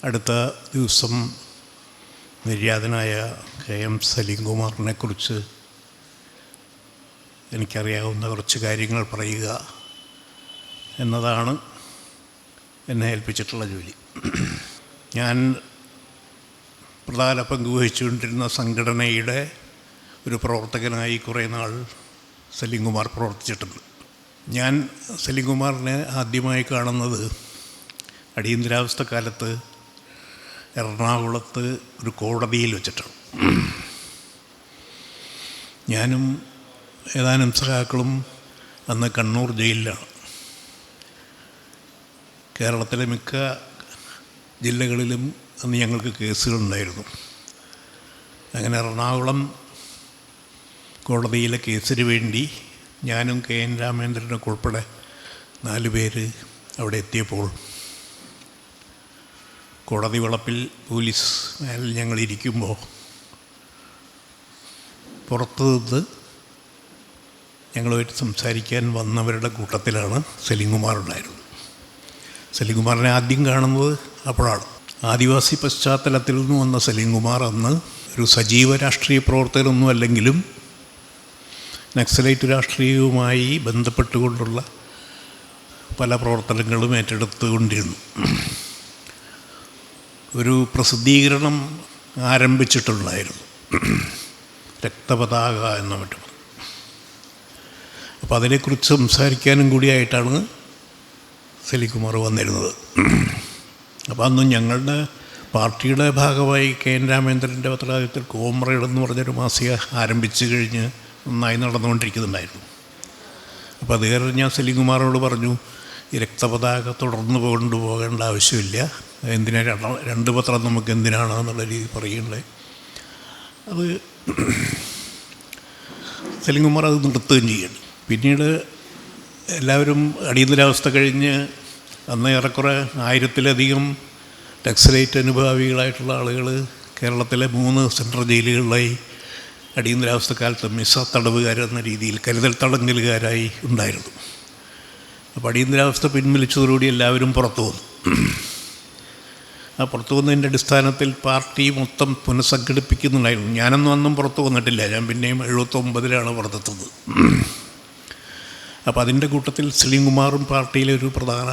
അടുത്ത ദിവസം നിര്യാതനായ KM സലീംകുമാറിനെക്കുറിച്ച് എനിക്കറിയാവുന്ന കുറച്ച് കാര്യങ്ങൾ പറയുക എന്നതാണ് എന്നെ ഏൽപ്പിച്ചിട്ടുള്ള ജോലി. ഞാൻ പ്രധാന പങ്ക് വഹിച്ചുകൊണ്ടിരുന്ന സംഘടനയുടെ ഒരു പ്രവർത്തകനായി കുറേ നാൾ സലീംകുമാർ പ്രവർത്തിച്ചിട്ടുണ്ട്. ഞാൻ സലീംകുമാറിനെ ആദ്യമായി കാണുന്നത് അടിയന്തരാവസ്ഥ കാലത്ത് എറണാകുളത്ത് ഒരു കോടതിയിൽ വെച്ചിട്ടാണ്. ഞാനും ഏതാനും സഖാക്കളും അന്ന് കണ്ണൂർ ജയിലിലാണ്. കേരളത്തിലെ മിക്ക ജില്ലകളിലും അന്ന് ഞങ്ങൾക്ക് കേസുകളുണ്ടായിരുന്നു. അങ്ങനെ എറണാകുളം കോടതിയിലെ കേസിന് വേണ്ടി ഞാനും KN രാമേന്ദ്രനൊക്കെ ഉൾപ്പെടെ 4 പേര് അവിടെ എത്തിയപ്പോൾ കോടതി വളപ്പിൽ പോലീസ് മേലിൽ ഞങ്ങളിരിക്കുമ്പോൾ പുറത്തു നിന്ന് ഞങ്ങളുമായിട്ട് സംസാരിക്കാൻ വന്നവരുടെ കൂട്ടത്തിലാണ് സലീംകുമാർ ഉണ്ടായിരുന്നത്. സലീംകുമാറിനെ ആദ്യം കാണുന്നത് അപ്പോഴാണ്. ആദിവാസി പശ്ചാത്തലത്തിൽ നിന്ന് വന്ന സലീംകുമാർ അന്ന് ഒരു സജീവ രാഷ്ട്രീയ പ്രവർത്തകരൊന്നും അല്ലെങ്കിലും നക്സലൈറ്റ് രാഷ്ട്രീയവുമായി ബന്ധപ്പെട്ടുകൊണ്ടുള്ള പല പ്രവർത്തനങ്ങളും ഏറ്റെടുത്തുകൊണ്ടിരുന്നു. ഒരു പ്രസിദ്ധീകരണം ആരംഭിച്ചിട്ടുണ്ടായിരുന്നു, രക്തപതാക എന്ന മറ്റും. അപ്പോൾ അതിനെക്കുറിച്ച് സംസാരിക്കാനും കൂടിയായിട്ടാണ് സലീംകുമാർ വന്നിരുന്നത്. അപ്പോൾ അന്ന് ഞങ്ങളുടെ പാർട്ടിയുടെ ഭാഗമായി KN രാമേന്ദ്രൻ്റെ പത്രാധിപത്യത്തിൽ കോമ്രേഡ് എന്ന് പറഞ്ഞൊരു മാസിക ആരംഭിച്ചു കഴിഞ്ഞ് നന്നായി നടന്നുകൊണ്ടിരിക്കുന്നുണ്ടായിരുന്നു. അപ്പോൾ അത് കാരണം ഞാൻ സലീംകുമാറോട് പറഞ്ഞു, ഈ രക്തപതാക തുടർന്ന് കൊണ്ടുപോകേണ്ട ആവശ്യമില്ല, എന്തിനാ 2 പത്രം നമുക്ക് എന്തിനാണ് എന്നുള്ള രീതി പറയുന്നുണ്ട്. അത് സലീംകുമാർ അത് നിർത്തുകയും ചെയ്യണം. പിന്നീട് എല്ലാവരും അടിയന്തരാവസ്ഥ കഴിഞ്ഞ് അന്ന് ഏറെക്കുറെ 1000-ലധികം നക്സലൈറ്റ് അനുഭാവികളായിട്ടുള്ള ആളുകൾ കേരളത്തിലെ 3 സെൻട്രൽ ജയിലുകളിലായി അടിയന്തരാവസ്ഥ കാലത്ത് മിസ തടവുകാരെന്ന രീതിയിൽ കരുതൽ തടങ്കലുകാരായി ഉണ്ടായിരുന്നു. അപ്പോൾ അടിയന്തരാവസ്ഥ പിൻവലിച്ചതോടുകൂടി എല്ലാവരും പുറത്തു വന്നു. ആ പുറത്തു വന്നതിൻ്റെ അടിസ്ഥാനത്തിൽ പാർട്ടി മൊത്തം പുനഃസംഘടിപ്പിക്കുന്നുണ്ടായിരുന്നു. ഞാനൊന്നും അന്നും പുറത്തു വന്നിട്ടില്ല, ഞാൻ പിന്നെയും 79-ലാണ് പുറത്തെത്തുന്നത്. അപ്പോൾ അതിൻ്റെ കൂട്ടത്തിൽ സലീംകുമാറും പാർട്ടിയിലെ ഒരു പ്രധാന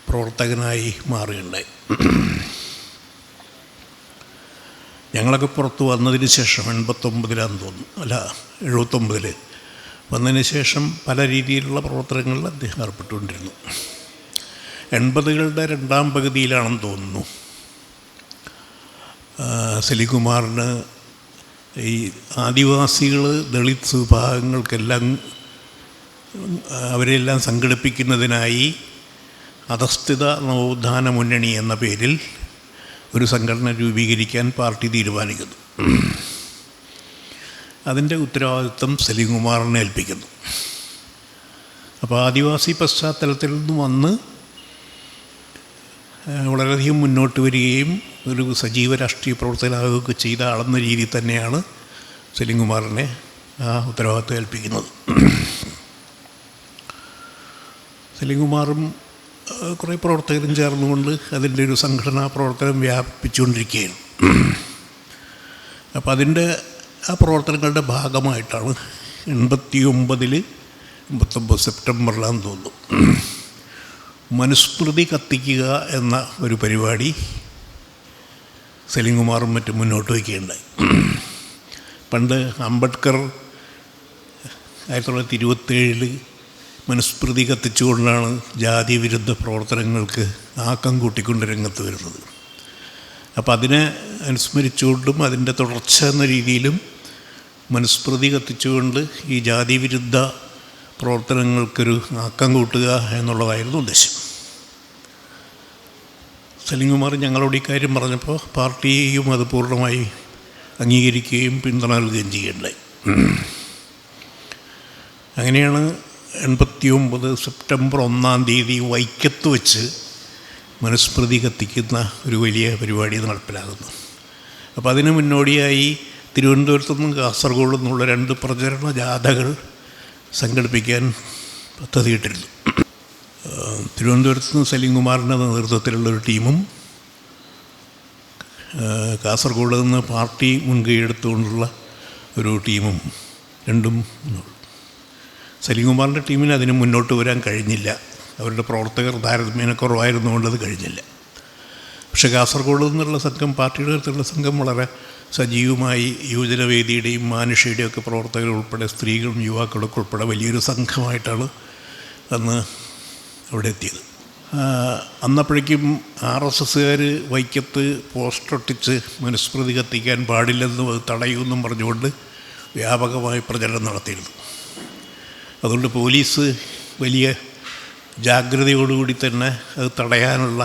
പ്രവർത്തകനായി മാറുകയുണ്ടായി. ഞങ്ങളൊക്കെ പുറത്ത് വന്നതിന് ശേഷം 89-ലാണെന്ന് തോന്നുന്നു, അല്ല 79 വന്നതിന് ശേഷം പല രീതിയിലുള്ള പ്രവർത്തനങ്ങളിൽ അദ്ദേഹം ഏർപ്പെട്ടുകൊണ്ടിരുന്നു. 80-കളുടെ 2ാം പകുതിയിലാണെന്ന് തോന്നുന്നു സലീംകുമാറിന് ഈ ആദിവാസികൾ, ദളിത് വിഭാഗങ്ങൾക്കെല്ലാം അവരെല്ലാം സംഘടിപ്പിക്കുന്നതിനായി അധസ്ഥിത നവോത്ഥാന മുന്നണി എന്ന പേരിൽ ഒരു സംഘടന രൂപീകരിക്കാൻ പാർട്ടി തീരുമാനിക്കുന്നു. അതിൻ്റെ ഉത്തരവാദിത്വം സലീംകുമാറിനെ ഏൽപ്പിക്കുന്നു. അപ്പോൾ ആദിവാസി പശ്ചാത്തലത്തിൽ നിന്ന് വന്ന് വളരെയധികം മുന്നോട്ട് വരികയും ഒരു സജീവ രാഷ്ട്രീയ പ്രവർത്തകനാകുകയൊക്കെ ചെയ്ത ആളെന്ന രീതിയിൽ തന്നെയാണ് സലീംകുമാറിനെ ആ ഉത്തരവാദിത്വം ഏൽപ്പിക്കുന്നത്. സലീംകുമാറും കുറേ പ്രവർത്തകരും ചേർന്നുകൊണ്ട് അതിൻ്റെ ഒരു സംഘടനാ പ്രവർത്തനം വ്യാപിപ്പിച്ചുകൊണ്ടിരിക്കുകയാണ്. അപ്പോൾ അതിൻ്റെ ആ പ്രവർത്തനങ്ങളുടെ ഭാഗമായിട്ടാണ് 89 സെപ്റ്റംബറിലാണെന്ന് തോന്നുന്നു മനുസ്മൃതി കത്തിക്കുക എന്ന ഒരു പരിപാടി സലീംകുമാറും മറ്റും മുന്നോട്ട് വയ്ക്കുകയുണ്ടായി. പണ്ട് അംബേദ്കർ 1927 മനുസ്മൃതി കത്തിച്ചുകൊണ്ടാണ് ജാതി വിരുദ്ധ പ്രവർത്തനങ്ങൾക്ക് ആക്കം കൂട്ടിക്കൊണ്ട് രംഗത്ത് വരുന്നത്. അപ്പോൾ അതിനെ അനുസ്മരിച്ചുകൊണ്ടും അതിൻ്റെ തുടർച്ച എന്ന രീതിയിലും മനുസ്മൃതി കത്തിച്ചുകൊണ്ട് ഈ ജാതി വിരുദ്ധ പ്രവർത്തനങ്ങൾക്കൊരു ആക്കം കൂട്ടുക എന്നുള്ളതായിരുന്നു ഉദ്ദേശം. സലീംകുമാർ ഞങ്ങളോട് ഇക്കാര്യം പറഞ്ഞപ്പോൾ പാർട്ടിയും അത് പൂർണ്ണമായി അംഗീകരിക്കുകയും പിന്തുണ നൽകുകയും ചെയ്യണ്ടായി. അങ്ങനെയാണ് 89 സെപ്റ്റംബർ 1-ാം തീയതി വൈക്കത്ത് വെച്ച് മനുസ്മൃതി കത്തിക്കുന്ന ഒരു വലിയ പരിപാടി നടപ്പിലാകുന്നു. അപ്പോൾ അതിന് മുന്നോടിയായി തിരുവനന്തപുരത്തു നിന്നും കാസർഗോഡ് നിന്നുള്ള 2 പ്രചരണ ജാഥകൾ സംഘടിപ്പിക്കാൻ പദ്ധതിയിട്ടിരുന്നു. തിരുവനന്തപുരത്ത് നിന്ന് സലീംകുമാറിൻ്റെ നേതൃത്വത്തിലുള്ളൊരു ടീമും കാസർഗോഡ് നിന്ന് പാർട്ടി മുൻകൈയെടുത്തുകൊണ്ടുള്ള ഒരു ടീമും രണ്ടും. സലീംകുമാറിൻ്റെ ടീമിന് അതിന് മുന്നോട്ട് വരാൻ കഴിഞ്ഞില്ല. അവരുടെ പ്രവർത്തകർ താരതമ്യേന കുറവായിരുന്നുകൊണ്ട് അത് കഴിഞ്ഞില്ല. പക്ഷേ കാസർഗോഡ് നിന്നുള്ള സംഘം, പാർട്ടിയുടെ അടുത്തുള്ള സംഘം വളരെ സജീവമായി യുവജനവേദിയുടെയും മാനുഷയുടെയും ഒക്കെ പ്രവർത്തകർ ഉൾപ്പെടെ സ്ത്രീകളും യുവാക്കളൊക്കെ ഉൾപ്പെടെ വലിയൊരു സംഘമായിട്ടാണ് അന്ന് അവിടെ എത്തിയത്. അന്നപ്പോഴേക്കും RSSകാർ വൈക്കത്ത് പോസ്റ്റർ ഒട്ടിച്ച് മനുസ്മൃതി കത്തിക്കാൻ പാടില്ലെന്നും അത് തടയുമെന്നും പറഞ്ഞുകൊണ്ട് വ്യാപകമായി പ്രചരണം നടത്തിയിരുന്നു. അതുകൊണ്ട് പോലീസ് വലിയ ജാഗ്രതയോടുകൂടി തന്നെ അത് തടയാനുള്ള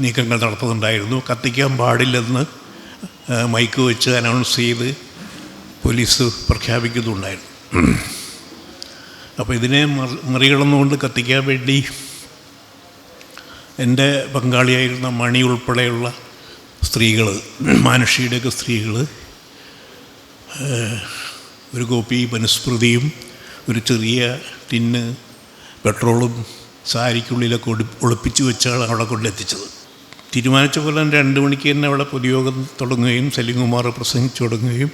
നീക്കങ്ങൾ നടത്തുന്നുണ്ടായിരുന്നു. കത്തിക്കാൻ പാടില്ലെന്ന് മൈക്ക് വെച്ച് അനൗൺസ് ചെയ്ത് പോലീസ് പ്രഖ്യാപിക്കുന്നുണ്ടായിരുന്നു. അപ്പോൾ ഇതിനെ മറികടന്നുകൊണ്ട് കത്തിക്കാൻ വേണ്ടി എൻ്റെ പങ്കാളിയായിരുന്ന മണി ഉൾപ്പെടെയുള്ള സ്ത്രീകൾ, മാനുഷിയുടെയൊക്കെ സ്ത്രീകൾ ഒരു കോപ്പി മനുസ്മൃതിയും ഒരു ചെറിയ ടിന്ന് പെട്രോളും സാരിക്കുള്ളിലൊക്കെ ഒളിപ്പിച്ച് വെച്ചാണ് അവിടെ കൊണ്ടെത്തിച്ചത്. തീരുമാനിച്ച പോലെ 2 മണിക്ക് തന്നെ അവിടെ പൊതുയോഗം തുടങ്ങുകയും സലീംകുമാർ പ്രസംഗിച്ചു തുടങ്ങുകയും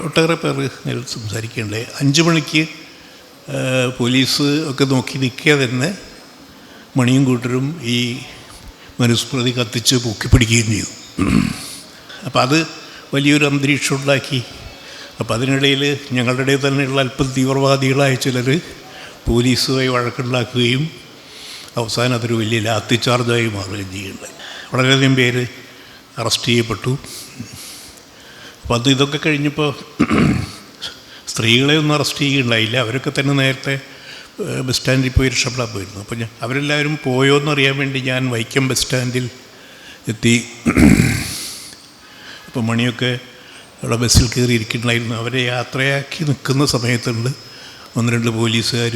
ഒട്ടേറെ പേർ നേരിട്ട് സംസാരിക്കേണ്ടേ. 5 മണിക്ക് പോലീസ് ഒക്കെ നോക്കി നിൽക്കുക തന്നെ മണിയും കൂട്ടരും ഈ മനുസ്മൃതി കത്തിച്ച് പൊക്കിപ്പിടിക്കുകയും ചെയ്തു. അപ്പോൾ അത് വലിയൊരു അന്തരീക്ഷം ഉണ്ടാക്കി. അപ്പോൾ അതിനിടയിൽ ഞങ്ങളുടെ ഇടയിൽ തന്നെയുള്ള അല്പം തീവ്രവാദികളായ ചിലർ പോലീസുമായി വഴക്കുണ്ടാക്കുകയും അവസാനം അതൊരു വലിയ ലാത്തി ചാർജായി മാറുകയും ചെയ്യുന്നുണ്ട്. വളരെയധികം പേര് അറസ്റ്റ് ചെയ്യപ്പെട്ടു. അപ്പോൾ അത് ഇതൊക്കെ കഴിഞ്ഞപ്പോൾ സ്ത്രീകളെ ഒന്നും അറസ്റ്റ് ചെയ്യുകയുണ്ടായില്ല. അവരൊക്കെ തന്നെ നേരത്തെ ബസ് സ്റ്റാൻഡിൽ പോയി രക്ഷപ്പെടാൻ പോയിരുന്നു. അപ്പോൾ അവരെല്ലാവരും പോയോയെന്നറിയാൻ വേണ്ടി ഞാൻ വൈക്കം ബസ് സ്റ്റാൻഡിൽ എത്തി. അപ്പോൾ മണിയൊക്കെ അവിടെ ബസ്സിൽ കയറിയിരിക്കുന്നുണ്ടായിരുന്നു. അവരെ യാത്രയാക്കി നിൽക്കുന്ന സമയത്തുണ്ട് 1-2 പോലീസുകാർ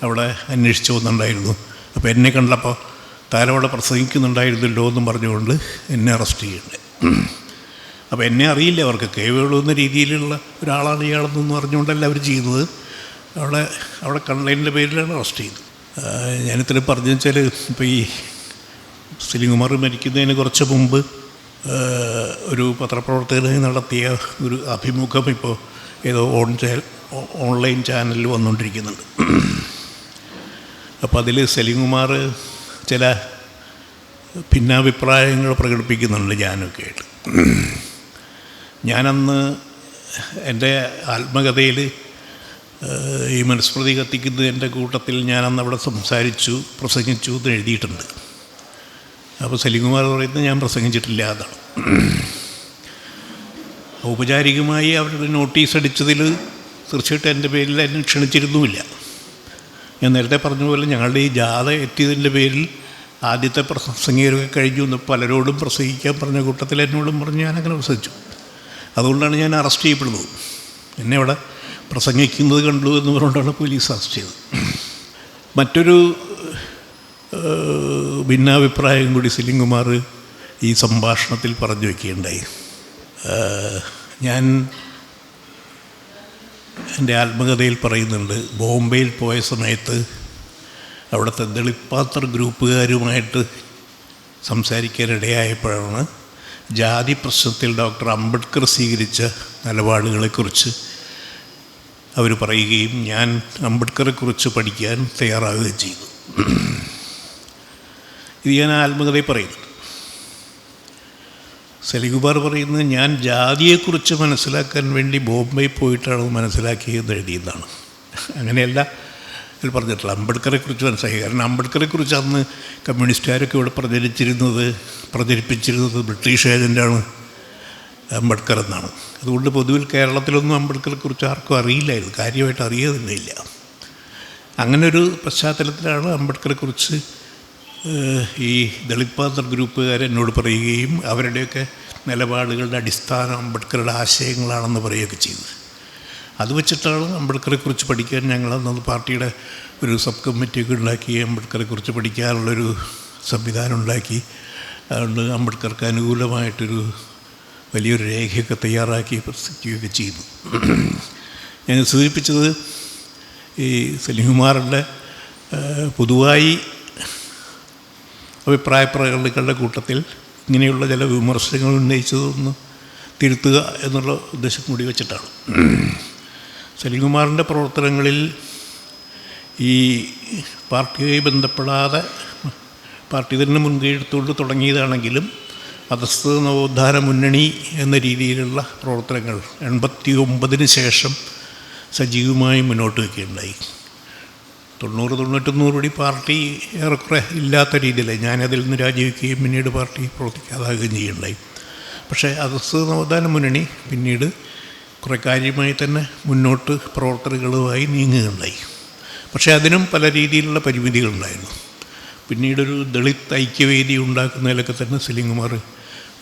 അവിടെ അന്വേഷിച്ച് വന്നിട്ടുണ്ടായിരുന്നു. അപ്പോൾ എന്നെ കണ്ടപ്പോൾ താരവിടെ പ്രസംഗിക്കുന്നുണ്ടായിരുന്നല്ലോ എന്നും പറഞ്ഞുകൊണ്ട് എന്നെ അറസ്റ്റ് ചെയ്യുന്നുണ്ട്. അപ്പോൾ എന്നെ അറിയില്ല, അവർക്ക് കേവലമെന്ന രീതിയിലുള്ള ഒരാളാണ് ഇയാളെന്നൊന്നും അറിഞ്ഞുകൊണ്ടല്ല അവർ ചെയ്യുന്നത്. അവിടെ കണ്ടതിൻ്റെ പേരിലാണ് അറസ്റ്റ് ചെയ്തത്. ഞാനിത്ര പറഞ്ഞു വെച്ചാൽ, ഇപ്പോൾ ഈ സലീംകുമാർ മരിക്കുന്നതിന് കുറച്ച് മുമ്പ് ഒരു പത്രപ്രവർത്തകനായി നടത്തിയ ഒരു അഭിമുഖം ഇപ്പോൾ ഏതോ ഓൺലൈൻ ചാനലിൽ വന്നുകൊണ്ടിരിക്കുന്നുണ്ട്. അപ്പോൾ അതിൽ സലീംകുമാർ ചില ഭിന്നാഭിപ്രായങ്ങൾ പ്രകടിപ്പിക്കുന്നുണ്ട് ഞാനൊക്കെ ആയിട്ട്. ഞാനന്ന് എൻ്റെ ആത്മകഥയിൽ ഈ മനുസ്മൃതി കത്തിക്കുന്നതിൻ്റെ കൂട്ടത്തിൽ ഞാനന്ന് അവിടെ പ്രസംഗിച്ചു എന്ന് എഴുതിയിട്ടുണ്ട്. അപ്പോൾ സലീംകുമാർ പറയുന്നത് ഞാൻ പ്രസംഗിച്ചിട്ടില്ല എന്നാണ്. ഔപചാരികമായി അവരുടെ നോട്ടീസ് അടിച്ചതിൽ തീർച്ചയായിട്ടും എൻ്റെ പേരിൽ എന്നെ ക്ഷണിച്ചിരുന്നുമില്ല. ഞാൻ നേരത്തെ പറഞ്ഞ പോലെ ഞങ്ങളുടെ ഈ ജാഥ എത്തിയതിൻ്റെ പേരിൽ ആദ്യത്തെ പ്രസംഗികരൊക്കെ കഴിഞ്ഞു എന്ന് പലരോടും പ്രസംഗിക്കാൻ പറഞ്ഞ കൂട്ടത്തിൽ എന്നോടും പറഞ്ഞ് ഞാനങ്ങനെ പ്രസംഗിച്ചു. അതുകൊണ്ടാണ് ഞാൻ അറസ്റ്റ് ചെയ്യപ്പെടുന്നത്. എന്നെ അവിടെ പ്രസംഗിക്കുന്നത് കണ്ടു എന്ന് പറഞ്ഞുകൊണ്ടാണ് പോലീസ് അറസ്റ്റ് ചെയ്തത്. മറ്റൊരു ഭിന്നാഭിപ്രായം കൂടി സലീംകുമാർ ഈ സംഭാഷണത്തിൽ പറഞ്ഞു വയ്ക്കുകയുണ്ടായി. ഞാൻ എൻ്റെ ആത്മകഥയിൽ പറയുന്നുണ്ട്, ബോംബെയിൽ പോയ സമയത്ത് അവിടുത്തെ ദളിത് ഗ്രൂപ്പുകാരുമായിട്ട് സംസാരിക്കാനിടയായപ്പോഴാണ് ജാതി പ്രശ്നത്തിൽ ഡോക്ടർ അംബേദ്കർ സ്വീകരിച്ച നിലപാടുകളെക്കുറിച്ച് അവർ പറയുകയും ഞാൻ അംബേദ്കറെക്കുറിച്ച് പഠിക്കാൻ തയ്യാറാവുകയും ചെയ്തു. ഇത് ഞാൻ ആത്മകഥയിൽ പറയുന്നു. സലീംകുമാർ പറയുന്നത് ഞാൻ ജാതിയെക്കുറിച്ച് മനസ്സിലാക്കാൻ വേണ്ടി ബോംബെയിൽ പോയിട്ടാണ് മനസ്സിലാക്കിയെന്ന് എഴുതിയതാണ്. അങ്ങനെയല്ല ഇതിൽ പറഞ്ഞിട്ടുള്ള അംബേദ്കറെക്കുറിച്ച് മനസ്സിലാക്കി. കാരണം അംബേദ്കറെക്കുറിച്ച് അന്ന് കമ്മ്യൂണിസ്റ്റുകാരൊക്കെ ഇവിടെ പ്രചരിപ്പിച്ചിരുന്നത് ബ്രിട്ടീഷ് ഏജൻ്റാണ് അംബേദ്കർ എന്നാണ്. അതുകൊണ്ട് പൊതുവിൽ കേരളത്തിലൊന്നും അംബേദ്കറെക്കുറിച്ച് ആർക്കും അറിയില്ലായിരുന്നു, കാര്യമായിട്ട് അറിയുന്നില്ല. അങ്ങനൊരു പശ്ചാത്തലത്തിലാണ് അംബേദ്കറെക്കുറിച്ച് ഈ ദളിത് ഗ്രൂപ്പുകാരെന്നോട് പറയുകയും അവരുടെയൊക്കെ നിലപാടുകളുടെ അടിസ്ഥാനം അംബേദ്കറുടെ ആശയങ്ങളാണെന്ന് പറയുകയൊക്കെ ചെയ്തത്. അത് വെച്ചിട്ടാണ് അംബേദ്കറെക്കുറിച്ച് പഠിക്കാൻ ഞങ്ങളന്ന് പാർട്ടിയുടെ ഒരു സബ് കമ്മിറ്റിയൊക്കെ ഉണ്ടാക്കി അംബേദ്കറെക്കുറിച്ച് പഠിക്കാനുള്ളൊരു സംവിധാനം ഉണ്ടാക്കി. അതുകൊണ്ട് അംബേദ്കർക്ക് അനുകൂലമായിട്ടൊരു വലിയൊരു രേഖയൊക്കെ തയ്യാറാക്കി പ്രസിദ്ധീകരിക്കുകയൊക്കെ ചെയ്തു. ഞാൻ സൂചിപ്പിച്ചത് ഈ സലീംകുമാറിൻ്റെ പൊതുവായി അഭിപ്രായ പ്രകടനങ്ങളുടെ കൂട്ടത്തിൽ ഇങ്ങനെയുള്ള ചില വിമർശനങ്ങൾ ഉന്നയിച്ചതൊന്ന് തിരുത്തുക എന്നുള്ള ഉദ്ദേശം കൂടി വെച്ചിട്ടാണ്. സലീംകുമാറിൻ്റെ പ്രവർത്തനങ്ങളിൽ ഈ പാർട്ടിയുമായി ബന്ധപ്പെടാതെ പാർട്ടി തന്നെ മുൻകൈ എടുത്തുകൊണ്ട് തുടങ്ങിയതാണെങ്കിലും അധസ്ഥിത നവോത്ഥാന മുന്നണി എന്ന രീതിയിലുള്ള പ്രവർത്തനങ്ങൾ 89 ശേഷം സജീവമായി മുന്നോട്ട് വയ്ക്കുകയുണ്ടായി. 90-91 പാർട്ടി ഏറെക്കുറെ ഇല്ലാത്ത രീതിയിലായി. ഞാനതിൽ നിന്ന് രാജിവെക്കുകയും പിന്നീട് പാർട്ടി പ്രവർത്തിക്കാതാകുകയും ചെയ്യുകയുണ്ടായി. പക്ഷേ അധസ്ഥിത നവോത്ഥാന മുന്നണി പിന്നീട് കുറേ കാര്യമായി തന്നെ മുന്നോട്ട് പ്രവർത്തനങ്ങളുമായി നീങ്ങുകയുണ്ടായി. പക്ഷേ അതിനും പല രീതിയിലുള്ള പരിമിതികളുണ്ടായിരുന്നു. പിന്നീടൊരു ദളിത് ഐക്യവേദി ഉണ്ടാക്കുന്നതിലൊക്കെ തന്നെ സലീംകുമാർ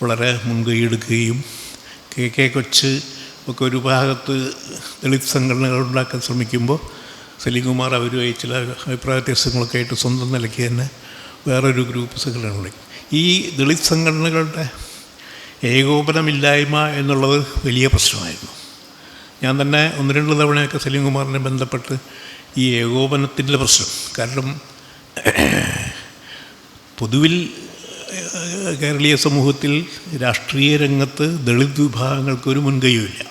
വളരെ മുൻകൈയെടുക്കുകയും കെ കൊച്ച് ഒക്കെ ഒരു ഭാഗത്ത് ദളിത് സംഘടനകൾ ഉണ്ടാക്കാൻ ശ്രമിക്കുമ്പോൾ സലീംകുമാർ അവരുമായി ചില അഭിപ്രായ വ്യത്യാസങ്ങളൊക്കെ ആയിട്ട് സ്വന്തം നിലയ്ക്ക് തന്നെ വേറൊരു ഗ്രൂപ്പ് സംഘടനകളുണ്ട്. ഈ ദളിത് സംഘടനകളുടെ ഏകോപനമില്ലായ്മ എന്നുള്ളത് വലിയ പ്രശ്നമായിരുന്നു. ഞാൻ തന്നെ 1-2 തവണയൊക്കെ സലീംകുമാറിനെ ബന്ധപ്പെട്ട് ഈ ഏകോപനത്തിൻ്റെ പ്രശ്നം, കാരണം പൊതുവിൽ കേരളീയ സമൂഹത്തിൽ രാഷ്ട്രീയ രംഗത്ത് ദളിത് വിഭാഗങ്ങൾക്കൊരു മുൻകൈയുമില്ല.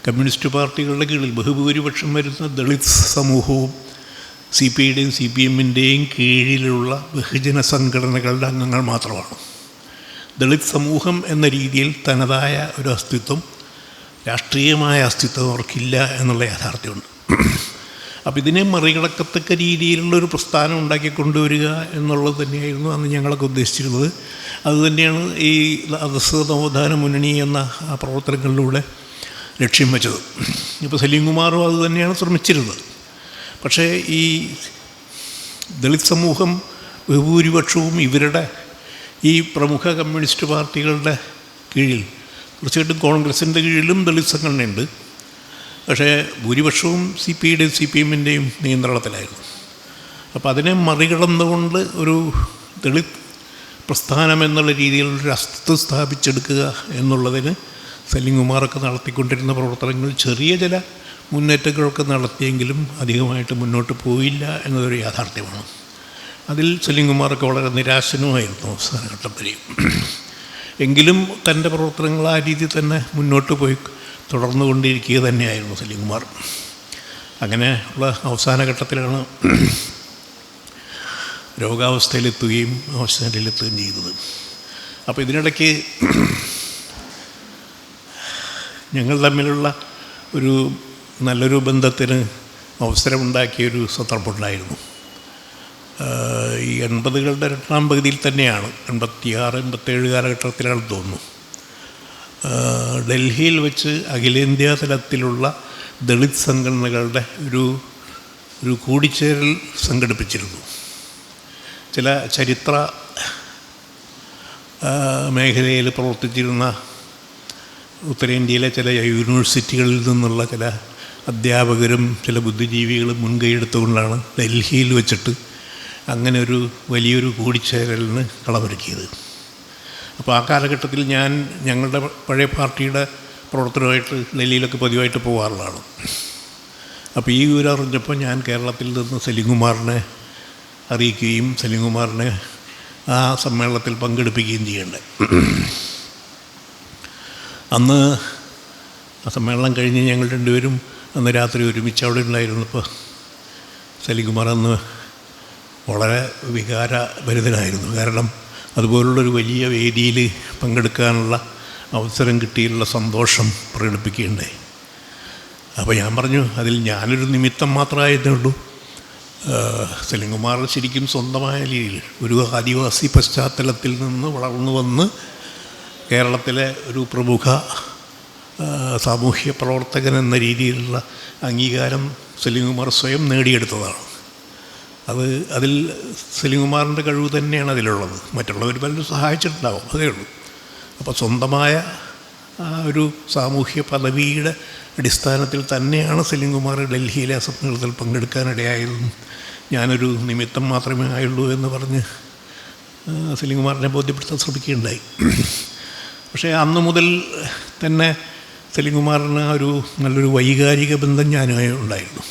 കമ്മ്യൂണിസ്റ്റ് പാർട്ടികളുടെ കീഴിൽ ബഹുഭൂരിപക്ഷം വരുന്ന ദളിത് സമൂഹവും CPIയുടെയും CPMൻ്റെയും കീഴിലുള്ള ബഹുജന സംഘടനകളുടെ അംഗങ്ങൾ മാത്രമാണ്. ദളിത് സമൂഹം എന്ന രീതിയിൽ തനതായ ഒരു അസ്തിത്വം, രാഷ്ട്രീയമായ അസ്തിത്വം അവർക്കില്ല എന്നുള്ള യാഥാർത്ഥ്യമുണ്ട്. അപ്പോൾ ഇതിനെ മറികടക്കത്തക്ക രീതിയിലുള്ളൊരു പ്രസ്ഥാനം ഉണ്ടാക്കി കൊണ്ടുവരിക എന്നുള്ളത് തന്നെയായിരുന്നു അന്ന് ഞങ്ങളൊക്കെ ഉദ്ദേശിച്ചിരുന്നത്. അതുതന്നെയാണ് ഈ അധസ്ഥിത നവോത്ഥാന മുന്നണി എന്ന ആ പ്രവർത്തനങ്ങളിലൂടെ ലക്ഷ്യം വെച്ചത്. ഇപ്പോൾ സലീംകുമാറും അത് തന്നെയാണ് ശ്രമിച്ചിരുന്നത്. പക്ഷേ ഈ ദളിത് സമൂഹം ബഹുഭൂരിപക്ഷവും ഇവരുടെ ഈ പ്രമുഖ കമ്മ്യൂണിസ്റ്റ് പാർട്ടികളുടെ കീഴിൽ, തീർച്ചയായിട്ടും കോൺഗ്രസിൻ്റെ കീഴിലും ദളിത് സംഘടനയുണ്ട്, പക്ഷേ ഭൂരിപക്ഷവും CPIയുടെയും CPMൻ്റെയും നിയന്ത്രണത്തിലായിരുന്നു. അപ്പോൾ അതിനെ മറികടന്നുകൊണ്ട് ഒരു ദളിത് പ്രസ്ഥാനം എന്നുള്ള രീതിയിലുള്ളൊരു അസ്തിത്വം സ്ഥാപിച്ചെടുക്കുക എന്നുള്ളതിന് സലീംകുമാറൊക്കെ നടത്തിക്കൊണ്ടിരുന്ന പ്രവർത്തനങ്ങൾ ചെറിയ ചില മുന്നേറ്റങ്ങളൊക്കെ നടത്തിയെങ്കിലും അധികമായിട്ട് മുന്നോട്ട് പോയില്ല എന്നതൊരു യാഥാർത്ഥ്യമാണ്. അതിൽ സലീംകുമാറൊക്കെ വളരെ നിരാശനുമായിരുന്നു അവസാന ഘട്ടം വരെയും. എങ്കിലും തൻ്റെ പ്രവർത്തനങ്ങൾ ആ രീതിയിൽ തന്നെ മുന്നോട്ട് പോയി തുടർന്നു കൊണ്ടിരിക്കുക തന്നെയായിരുന്നു സലീംകുമാർ. അങ്ങനെ ഉള്ള അവസാന ഘട്ടത്തിലാണ് രോഗാവസ്ഥയിലെത്തുകയും അവസാനത്തിലെത്തുകയും ചെയ്തത്. അപ്പോൾ ഇതിനിടയ്ക്ക് ഞങ്ങൾ തമ്മിലുള്ള ഒരു നല്ലൊരു ബന്ധത്തിന് അവസരമുണ്ടാക്കിയൊരു സന്ദർഭമുണ്ടായിരുന്നു. ഈ 80കളുടെ 2ാം പകുതിയിൽ തന്നെയാണ്, 86-87 കാലഘട്ടത്തിലാണെന്ന് തോന്നുന്നു, ഡൽഹിയിൽ വെച്ച് അഖിലേന്ത്യാ തലത്തിലുള്ള ദളിത് സംഘടനകളുടെ ഒരു കൂടിച്ചേരൽ സംഘടിപ്പിച്ചിരുന്നു. ചില ചരിത്ര മേഖലയിൽ പ്രവർത്തിച്ചിരുന്ന ഉത്തരേന്ത്യയിലെ ചില യൂണിവേഴ്സിറ്റികളിൽ നിന്നുള്ള ചില അധ്യാപകരും ചില ബുദ്ധിജീവികളും മുൻകൈയെടുത്തുകൊണ്ടാണ് ഡൽഹിയിൽ വെച്ചിട്ട് അങ്ങനെ ഒരു വലിയൊരു കൂടിച്ചേരലിന് കളമൊരുക്കിയത്. അപ്പോൾ ആ കാലഘട്ടത്തിൽ ഞാൻ ഞങ്ങളുടെ പഴയ പാർട്ടിയുടെ പ്രവർത്തനമായിട്ട് ഡൽഹിയിലൊക്കെ പതിവായിട്ട് പോകാറുള്ളതാണ്. അപ്പോൾ ഈ വിവരം അറിഞ്ഞപ്പോൾ ഞാൻ കേരളത്തിൽ നിന്ന് സലീംകുമാറിനെ അറിയിക്കുകയും സലീംകുമാറിനെ ആ സമ്മേളനത്തിൽ പങ്കെടുപ്പിക്കുകയും ചെയ്യേണ്ടത്. അന്ന് ആ സമ്മേളനം കഴിഞ്ഞ് ഞങ്ങൾ രണ്ടുപേരും അന്ന് രാത്രി ഒരുമിച്ച് അവിടെ ഉണ്ടായിരുന്നപ്പോൾ സലീംകുമാർ അന്ന് വളരെ വികാരഭരിതനായിരുന്നു. കാരണം അതുപോലുള്ളൊരു വലിയ വേദിയിൽ പങ്കെടുക്കാനുള്ള അവസരം കിട്ടിയുള്ള സന്തോഷം പ്രകടിപ്പിക്കുകയുണ്ടായി. അപ്പോൾ ഞാൻ പറഞ്ഞു, അതിൽ ഞാനൊരു നിമിത്തം മാത്രമായതേ ഉള്ളൂ. സലീംകുമാർ ശരിക്കും സ്വന്തമായ രീതിയിൽ ഒരു ആദിവാസി പശ്ചാത്തലത്തിൽ നിന്ന് വളർന്നു വന്ന് കേരളത്തിലെ ഒരു പ്രമുഖ സാമൂഹ്യ പ്രവർത്തകൻ എന്ന രീതിയിലുള്ള അംഗീകാരം സലീംകുമാർ സ്വയം നേടിയെടുത്തതാണ്. അതിൽ സലീംകുമാറിൻ്റെ കഴിവ് തന്നെയാണ് അതിലുള്ളത്. മറ്റുള്ളവർ പലരും സഹായിച്ചിട്ടുണ്ടാവും, അതേ ഉള്ളൂ. അപ്പോൾ സ്വന്തമായ ഒരു സാമൂഹ്യ പദവിയുടെ അടിസ്ഥാനത്തിൽ തന്നെയാണ് സലീംകുമാർ ഡൽഹിയിലെ സമ്മേളനത്തിൽ പങ്കെടുക്കാനിടയായതും ഞാനൊരു നിമിത്തം മാത്രമേ ആയുള്ളൂ എന്ന് പറഞ്ഞ് സലീംകുമാറിനെ ബോധ്യപ്പെടുത്താൻ ശ്രമിക്കുകയുണ്ടായി. പക്ഷേ അന്ന് മുതൽ തന്നെ സലീംകുമാറിന് ഒരു നല്ലൊരു വൈകാരിക ബന്ധം ഞാനുമായി ഉണ്ടായിരുന്നു.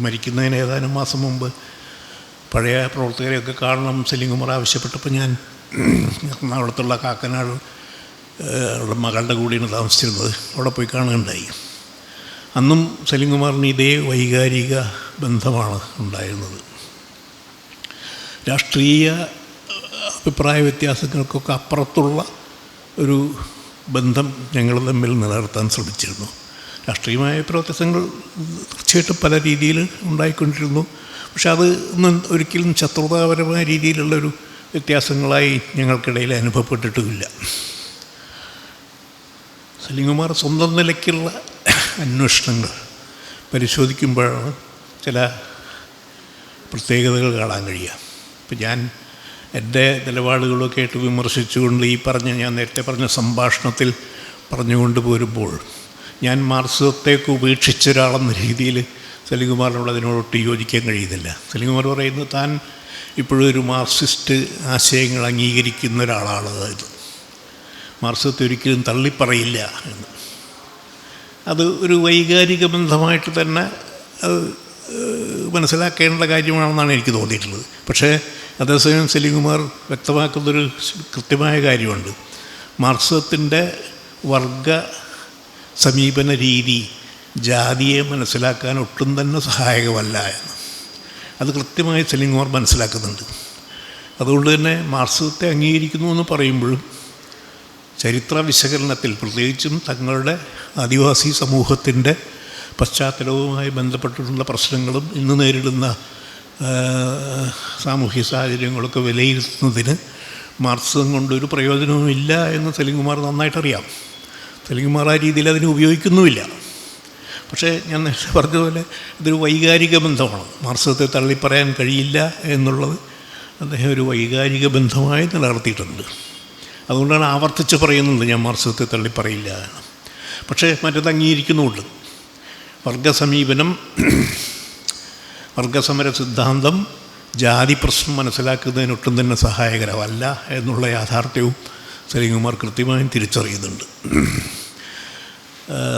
മരിക്കുന്നതിന് ഏതാനും മാസം മുമ്പ് പഴയ പ്രവർത്തകരെയൊക്കെ കാണണം സലീംകുമാർ ആവശ്യപ്പെട്ടപ്പോൾ ഞാൻ എറണാകുളത്തുള്ള കാക്കനാട് അവിടെ മകളുടെ കൂടെയാണ് താമസിച്ചിരുന്നത്. അവിടെ പോയി കാണുകയുണ്ടായി. അന്നും സലീംകുമാറിന് ഇതേ വൈകാരിക ബന്ധമാണ് ഉണ്ടായിരുന്നത്. രാഷ്ട്രീയ അഭിപ്രായ വ്യത്യാസങ്ങൾക്കൊക്കെ അപ്പുറത്തുള്ള ഒരു ബന്ധം ഞങ്ങൾ തമ്മിൽ നിലനിർത്താൻ ശ്രമിച്ചിരുന്നു. രാഷ്ട്രീയമായ വ്യത്യാസങ്ങൾ തീർച്ചയായിട്ടും പല രീതിയിൽ ഉണ്ടായിക്കൊണ്ടിരുന്നു. പക്ഷെ അത് ഒന്നും ഒരിക്കലും ശത്രുതാപരമായ രീതിയിലുള്ളൊരു വ്യത്യാസങ്ങളായി ഞങ്ങൾക്കിടയിൽ അനുഭവപ്പെട്ടിട്ടുമില്ല. സലീംകുമാർ സ്വന്തം നിലയ്ക്കുള്ള അന്വേഷണങ്ങൾ പരിശോധിക്കുമ്പോഴാണ് ചില പ്രത്യേകതകൾ കാണാൻ കഴിയുക. ഇപ്പം ഞാൻ എൻ്റെ നിലപാടുകളൊക്കെ ആയിട്ട് വിമർശിച്ചുകൊണ്ട് ഞാൻ നേരത്തെ പറഞ്ഞ സംഭാഷണത്തിൽ പറഞ്ഞുകൊണ്ട് പോരുമ്പോൾ ഞാൻ മാർക്സിസത്തേക്ക് ഉപേക്ഷിച്ച ഒരാളെന്ന രീതിയിൽ സലീംകുമാറിനോട് അതിനോടൊട്ട് യോജിക്കാൻ കഴിയുന്നില്ല. സലീംകുമാർ പറയുന്നത് താൻ ഇപ്പോഴും ഒരു മാർക്സിസ്റ്റ് ആശയങ്ങൾ അംഗീകരിക്കുന്ന ഒരാളാണ്. ഇത് മാർക്സിസത്തെ ഒരിക്കലും തള്ളിപ്പറയില്ല എന്ന്. അത് ഒരു വൈകാരിക ബന്ധമായിട്ട് തന്നെ അത് മനസ്സിലാക്കേണ്ട കാര്യമാണെന്നാണ് എനിക്ക് തോന്നിയിട്ടുള്ളത്. പക്ഷേ അതേസമയം സലീംകുമാർ വ്യക്തമാക്കുന്നൊരു കൃത്യമായ കാര്യമുണ്ട്. മാർക്സിസത്തിൻ്റെ വർഗ സമീപന രീതി ജാതിയെ മനസ്സിലാക്കാൻ ഒട്ടും തന്നെ സഹായകമല്ല എന്ന് അത് കൃത്യമായി സലീംകുമാർ മനസ്സിലാക്കുന്നുണ്ട്. അതുകൊണ്ട് തന്നെ മാർക്സിസത്തെ അംഗീകരിക്കുന്നു എന്ന് പറയുമ്പോഴും ചരിത്ര വിശകലനത്തിൽ പ്രത്യേകിച്ചും തങ്ങളുടെ ആദിവാസി സമൂഹത്തിൻ്റെ പശ്ചാത്തലവുമായി ബന്ധപ്പെട്ടിട്ടുള്ള പ്രശ്നങ്ങളും ഇന്ന് നേരിടുന്ന സാമൂഹ്യ സാഹചര്യങ്ങളൊക്കെ വിലയിരുത്തുന്നതിന് മാർക്സിസം കൊണ്ടൊരു പ്രയോജനവുമില്ല എന്ന് സലീംകുമാർ നന്നായിട്ടറിയാം. സലീംകുമാർ ആ രീതിയിൽ അതിനെ ഉപയോഗിക്കുന്നുമില്ല. പക്ഷേ ഞാൻ നേരത്തെ പറഞ്ഞതുപോലെ ഇതൊരു വൈകാരിക ബന്ധമാണ്. മാർക്സിസത്തെ തള്ളിപ്പറയാൻ കഴിയില്ല എന്നുള്ളത് അദ്ദേഹം ഒരു വൈകാരിക ബന്ധമായി നിലനിർത്തിയിട്ടുണ്ട്. അതുകൊണ്ടാണ് ആവർത്തിച്ച് പറയുന്നത് ഞാൻ മാർക്സിസത്തെ തള്ളിപ്പറയില്ല എന്ന്. പക്ഷേ മറ്റത് അംഗീകരിക്കുന്നുമുണ്ട്. വർഗസമീപനം, വർഗസമര സിദ്ധാന്തം ജാതി പ്രശ്നം മനസ്സിലാക്കുന്നതിനൊട്ടും തന്നെ സഹായകരമല്ല എന്നുള്ള യാഥാർത്ഥ്യവും സലീംകുമാർ കൃത്യമായും തിരിച്ചറിയുന്നുണ്ട്.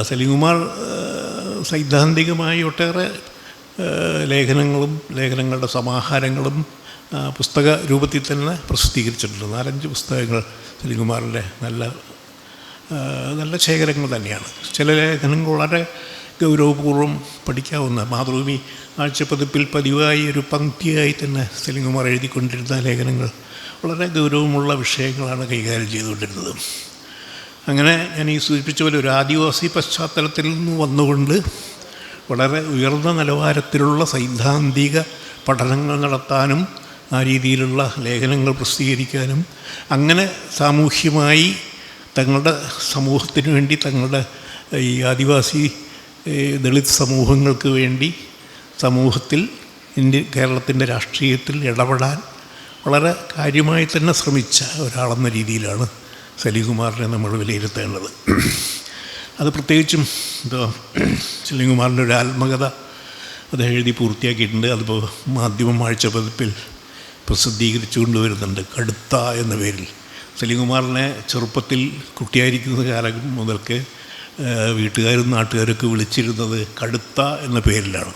സലീംകുമാർ സൈദ്ധാന്തികമായി ഒട്ടേറെ ലേഖനങ്ങളുടെ സമാഹാരങ്ങളും പുസ്തക രൂപത്തിൽ തന്നെ പ്രസിദ്ധീകരിച്ചിട്ടുണ്ട്. 4-5 പുസ്തകങ്ങൾ സലീംകുമാറിൻ്റെ നല്ല ശേഖരങ്ങൾ തന്നെയാണ്. ചില ലേഖനങ്ങൾ വളരെ ഗൗരവപൂർവ്വം പഠിക്കാവുന്ന, മാതൃഭൂമി ആഴ്ചപ്പതിപ്പിൽ പതിവായി ഒരു പങ്ക്തിയായി തന്നെ സലീംകുമാർ എഴുതിക്കൊണ്ടിരുന്ന ലേഖനങ്ങൾ വളരെ ഗൗരവമുള്ള വിഷയങ്ങളാണ് കൈകാര്യം ചെയ്തുകൊണ്ടിരുന്നത്. അങ്ങനെ ഞാൻ ഈ സൂചിപ്പിച്ച പോലെ ഒരു ആദിവാസി പശ്ചാത്തലത്തിൽ നിന്ന് വന്നുകൊണ്ട് വളരെ ഉയർന്ന നിലവാരത്തിലുള്ള സൈദ്ധാന്തിക പഠനങ്ങൾ നടത്താനും ആ രീതിയിലുള്ള ലേഖനങ്ങൾ പ്രസിദ്ധീകരിക്കാനും അങ്ങനെ സാമൂഹ്യമായി തങ്ങളുടെ സമൂഹത്തിന് വേണ്ടി, തങ്ങളുടെ ഈ ആദിവാസി ദളിത് സമൂഹങ്ങൾക്ക് വേണ്ടി സമൂഹത്തിൽ കേരളത്തിൻ്റെ രാഷ്ട്രീയത്തിൽ ഇടപെടാൻ വളരെ കാര്യമായി തന്നെ ശ്രമിച്ച ഒരാളെന്ന രീതിയിലാണ് സലീംകുമാറിനെ നമ്മൾ വിലയിരുത്തേണ്ടത്. അത് പ്രത്യേകിച്ചും സലീംകുമാറിൻ്റെ ഒരു ആത്മകഥ അത് എഴുതി പൂർത്തിയാക്കിയിട്ടുണ്ട്. അതിപ്പോൾ മാധ്യമം ആഴ്ചപ്പതിപ്പിൽ പ്രസിദ്ധീകരിച്ചു കൊണ്ടുവരുന്നുണ്ട്, കടുത്ത എന്ന പേരിൽ. സലീംകുമാറിനെ ചെറുപ്പത്തിൽ കുട്ടിയായിരിക്കുന്ന കാലം മുതൽക്ക് വീട്ടുകാരും നാട്ടുകാരൊക്കെ വിളിച്ചിരുന്നത് കടുത്ത എന്ന പേരിലാണ്.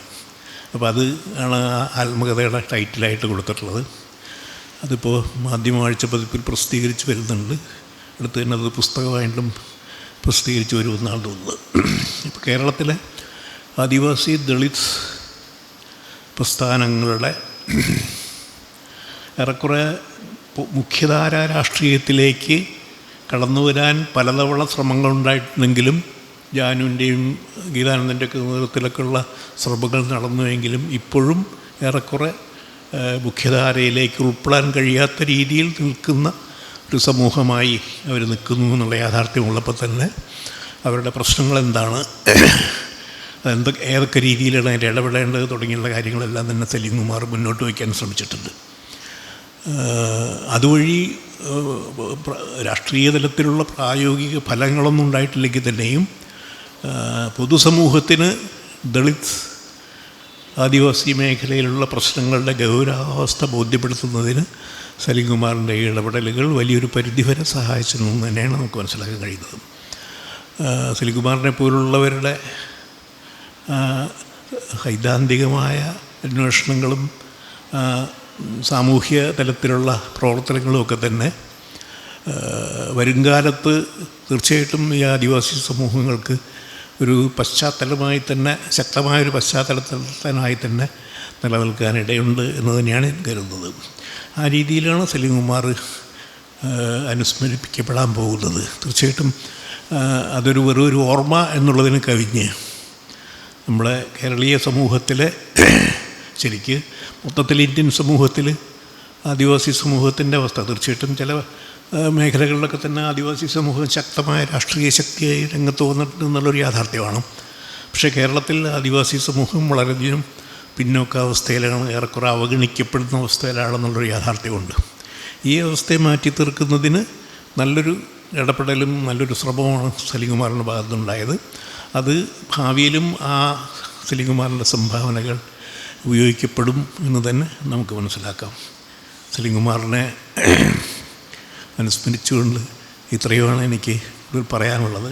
അപ്പോൾ അത് ആണ് ആത്മകഥയുടെ ടൈറ്റിലായിട്ട് കൊടുത്തിട്ടുള്ളത്. അതിപ്പോൾ മാധ്യമ ആഴ്ചപ്പതിപ്പിൽ പ്രസിദ്ധീകരിച്ച് വരുന്നുണ്ട്. അടുത്ത് തന്നെ അത് പുസ്തകമായിട്ടും പ്രസിദ്ധീകരിച്ച് വരുമെന്നാണ് തോന്നുന്നത്. ഇപ്പോൾ കേരളത്തിലെ ആദിവാസി ദളിത് പ്രസ്ഥാനങ്ങളുടെ ഏറെക്കുറെ മുഖ്യധാര രാഷ്ട്രീയത്തിലേക്ക് കടന്നു വരാൻ പലതവണ ശ്രമങ്ങളുണ്ടായിട്ടുണ്ടെങ്കിലും ജാനുവിൻ്റെയും ഗീതാനന്ദൻ്റെയൊക്കെ നേതൃത്വത്തിലൊക്കെയുള്ള ശ്രമങ്ങൾ നടന്നുവെങ്കിലും ഇപ്പോഴും ഏറെക്കുറെ മുഖ്യധാരയിലേക്ക് ഉൾപ്പെടാൻ കഴിയാത്ത രീതിയിൽ നിൽക്കുന്ന ഒരു സമൂഹമായി അവർ നിൽക്കുന്നു എന്നുള്ള യാഥാർത്ഥ്യമുള്ളപ്പോൾ തന്നെ അവരുടെ പ്രശ്നങ്ങൾ എന്താണ്, ഏതൊക്കെ രീതിയിലാണ് അതിൻ്റെ ഇടപെടേണ്ടത് തുടങ്ങിയുള്ള കാര്യങ്ങളെല്ലാം തന്നെ സലീംകുമാർ മുന്നോട്ട് വയ്ക്കാൻ ശ്രമിച്ചിട്ടുണ്ട്. അതുവഴി രാഷ്ട്രീയ തലത്തിലുള്ള പ്രായോഗിക ഫലങ്ങളൊന്നും ഉണ്ടായിട്ടില്ലെങ്കിൽ തന്നെയും പൊതുസമൂഹത്തിന് ദളിത് ആദിവാസി മേഖലയിലുള്ള പ്രശ്നങ്ങളുടെ ഗൗരവാവസ്ഥ ബോധ്യപ്പെടുത്തുന്നതിന് സലീംകുമാറിൻ്റെ ഇടപെടലുകൾ വലിയൊരു പരിധിവരെ സഹായിച്ചെന്ന് തന്നെയാണ് നമുക്ക് മനസ്സിലാക്കാൻ കഴിയുന്നത്. സലീംകുമാറിനെ പോലുള്ളവരുടെ സൈദ്ധാന്തികമായ അന്വേഷണങ്ങളും സാമൂഹ്യ തലത്തിലുള്ള പ്രവർത്തനങ്ങളുമൊക്കെ തന്നെ വരുംകാലത്ത് തീർച്ചയായിട്ടും ഈ ആദിവാസി സമൂഹങ്ങൾക്ക് ഒരു പശ്ചാത്തലമായി തന്നെ, ശക്തമായൊരു പശ്ചാത്തലത്തിനായി തന്നെ നിലനിൽക്കാനിടയുണ്ട് എന്ന് തന്നെയാണ് ഞാൻ കരുതുന്നത്. ആ രീതിയിലാണ് സലീംകുമാർ അനുസ്മരിപ്പിക്കപ്പെടാൻ പോകുന്നത്. തീർച്ചയായിട്ടും അതൊരു വെറൊരു ഓർമ്മ എന്നുള്ളതിന് കവിഞ്ഞ് നമ്മുടെ കേരളീയ സമൂഹത്തിലെ, ശരിക്ക് മൊത്തത്തിൽ ഇന്ത്യൻ സമൂഹത്തിൽ ആദിവാസി സമൂഹത്തിൻ്റെ അവസ്ഥ, തീർച്ചയായിട്ടും ചില മേഖലകളിലൊക്കെ തന്നെ ആദിവാസി സമൂഹം ശക്തമായ രാഷ്ട്രീയ ശക്തിയായി രംഗത്ത് വന്നിട്ടുണ്ട് എന്നുള്ളൊരു യാഥാർത്ഥ്യമാണ്. പക്ഷേ കേരളത്തിൽ ആദിവാസി സമൂഹം വളരെയധികം പിന്നോക്കാവസ്ഥയിലാണ്, ഏറെക്കുറെ അവഗണിക്കപ്പെടുന്ന അവസ്ഥയിലാണെന്നുള്ളൊരു യാഥാർത്ഥ്യമുണ്ട്. ഈ അവസ്ഥയെ മാറ്റി തീർക്കുന്നതിന് നല്ലൊരു ഇടപെടലും നല്ലൊരു ശ്രമമാണ് സലീംകുമാറിൻ്റെ ഭാഗത്തുനിന്നുണ്ടായത്. അത് ഭാവിയിലും ആ സലീംകുമാറിൻ്റെ സംഭാവനകൾ ഉപയോഗിക്കപ്പെടും എന്ന് തന്നെ നമുക്ക് മനസ്സിലാക്കാം. സലീംകുമാറിനെ അനുസ്മരിച്ചുകൊണ്ട് ഇത്രയുമാണ് എനിക്ക് പറയാനുള്ളത്.